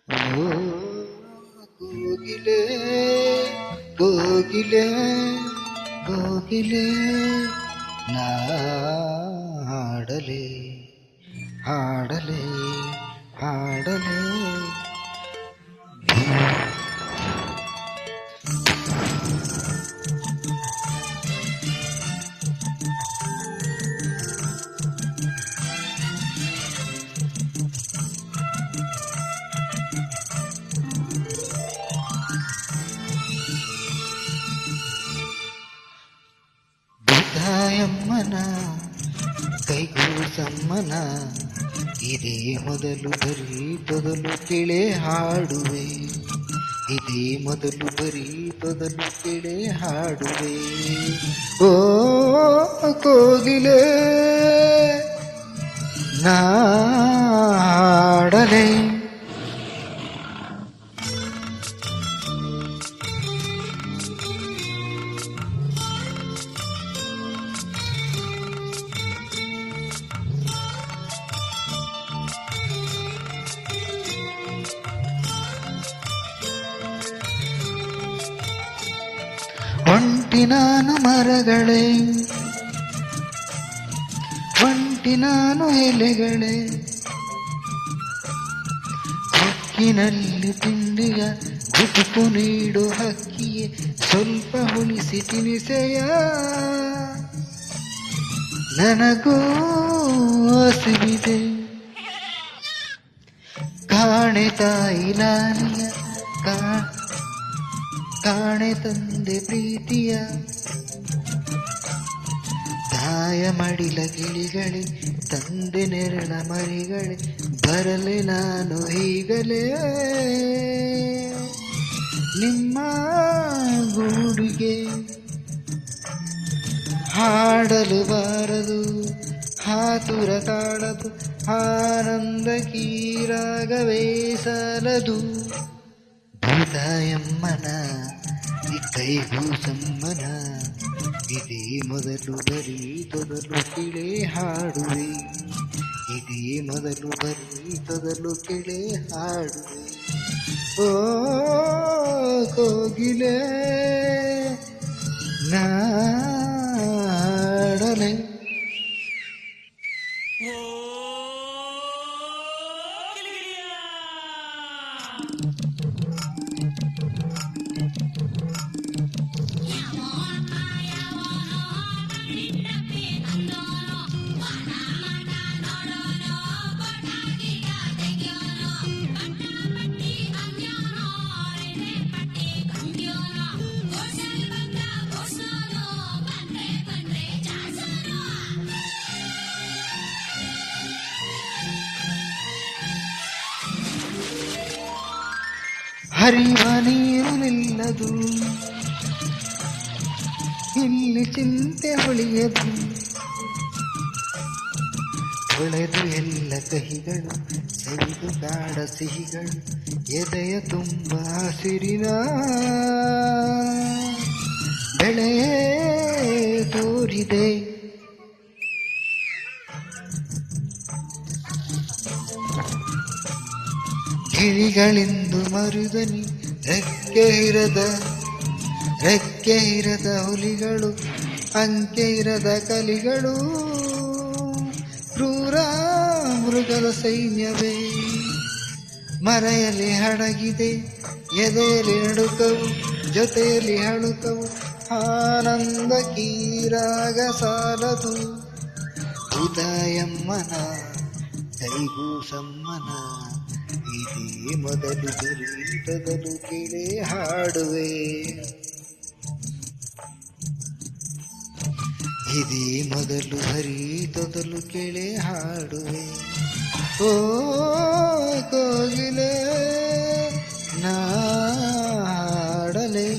ಓ ಕೋಗಿಲೆ ಕೋಗಿಲೆ ಕೋಗಿಲೆ ನಾ ಹಾಡಲೆ ಹಾಡಲೆ ಹಾಡಲೆ ಬುದ್ಧಾಯಮ್ಮನ ಕೈಗೂಸಮ್ಮನ ಇದೇ ಮೊದಲು ಬರೀ ತೊದಲು ಕೆಳೆ ಹಾಡುವೆ ಇದೇ ಮೊದಲು ಬರೀ ತೊದಲು ಕೆಳೆ ಹಾಡುವೆ ಓ ಕೋಗಿಲೆ ನಾ ಹಾಡಲೆ ಒಂಟಿ ನಾನು ಮರಗಳೇ ಒಂಟಿ ನಾನು ಎಲೆಗಳೇ ಕೊಕ್ಕಿನಲ್ಲಿ ತಿಂಡಿಯ ಗುಟುಕು ನೀಡು ಹಕ್ಕಿಯೇ ಸ್ವಲ್ಪ ಉಳಿಸಿ ತಿನಿಸೆಯ ನನಗೂ ಹಸಿವಿದೆ ಕಾಣೆ ತಾಯಿ ಲಾಲಿಯ ಕಾಣೆ ತಂದೆ ಪ್ರೀತಿಯ ತಾಯ ಮಡಿಲ ಗಿಳಿಗಳೇ ತಂದೆ ನೆರಳ ಮರಿಗಳೇ ಬರಲೆ ನಾನು ಈಗಲೇ ನಿಮ್ಮ ಗೂಡಿಗೆ ಹಾಡಲು ಬಾರದು ಹಾತುರ ತಾಳದು ಆನಂದ ಕೀರಾಗವೇ ಸಾಲದು ಭೂತಾಯಮ್ಮನ ಕೈಗೂ ಸಮ್ಮನ ಇದೇ ಮೊದಲು ಬರೀ ತೊದಲು ಕಿಳೆ ಹಾಡುವೆ ಇದೇ ಮೊದಲು ಬರೀ ತೊದಲು ಕಿಳೆ ಹಾಡುವೆ ಓ ಕೋಗಿಲೆ ನಾಡಲೆ ಹರಿವ ನೀರು ನಿಲ್ಲದು ಇಲ್ಲಿ ಚಿಂತೆ ಹೊಳೆಯದು ಹೊಳೆದು ಎಲ್ಲ ಕಹಿಗಳು ಸವಿದು ಕಾಡ ಸಿಹಿಗಳು ಎದೆಯ ತುಂಬ ಹಸಿರಿನ ಬೆಳೆಯೇ ತೋರಿದೆ ಗಿಳಿಗಳಿಂದು ಮರುದನಿ ರೆಕ್ಕೆ ಇರದ ಹುಲಿಗಳು ಅಂಕೆ ಇರದ ಕಲಿಗಳು ಕ್ರೂರ ಮೃಗದ ಸೈನ್ಯವೇ ಮರೆಯಲ್ಲಿ ಹಡಗಿದೆ ಎದೆಯಲ್ಲಿ ನಡುಕವು ಜೊತೆಯಲ್ಲಿ ಹಳುಕವು ಆನಂದ ಕೀರಾಗ ಸಾಲದು ಭೂತಾಯಮ್ಮನ ಕೈಗೂ ಸಮ್ಮನ ಇದೇ ಮೊದಲು ಬರೀ ತೊದಲು ಕೆಳೆ ಹಾಡುವೆ ಇದೇ ಮೊದಲು ಬರೀ ತೊದಲು ಕೆಳೆ ಹಾಡುವೆ ಓ